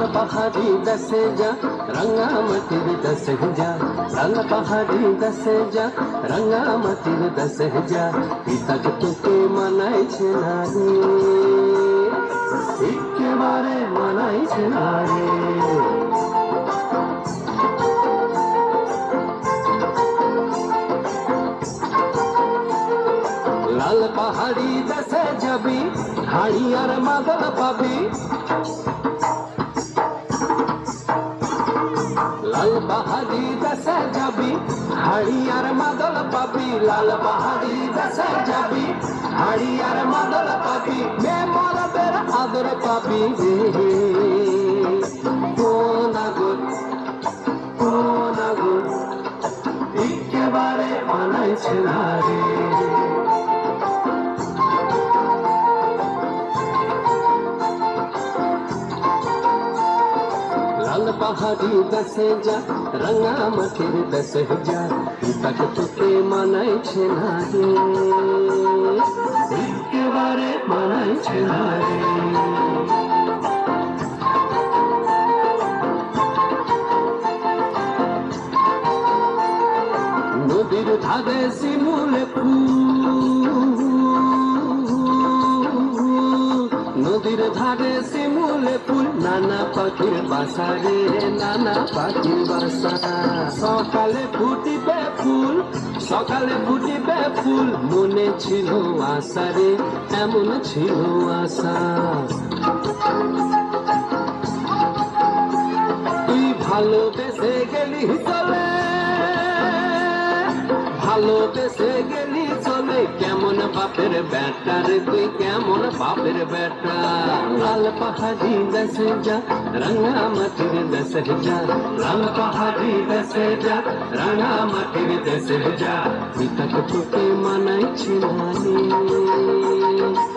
লাল পাহাড়ি দেশে যা রাঙামাটির দেশে যা লাল পাহাড়ি দেশে যা রাঙামাটির দেশে যা পিতাকে তোকে মানাইছে না রে একেবারে মানাইছে না রে লাল পাহাড়ি দেশে যাবি হাড়ি আর মাদল পাবি লাল পাহাড়ি দেশে যাবি হাড়ি আর মাদল পাবি লাল পাহাড়ি দেশে যাবি হাড়ি আর মাদল পাবি মেমরদের আদর পাবি রে কোন আগুন একেবারে মানাইছে না রে লাল পাহাড়ি দেশে যা রাঙামাটির দেশে যা পিতাকে তোকে মানাইছে না রে একেবারে মানাইছে না রে নদীর ধারে শিমুলে নদীর ধারে শিমুলে ফুল নানা পাখির বাসা রে নানা পাখির বাসা সকালে ফুটিবে ফুল মনে ছিল আশা রে এমন ছিল আশা তুই ভালোবেসে গেলি চলে কেমন বাপের বেটা রে তুই কেমন বাপের বেটা লাল পাহাড়ি দেশে যা রাঙামাটির দেশে যা লাল পাহাড়ি দেশে যা রাঙামাটির দেশে যা পিতাকে তোকে মানাইছি না রে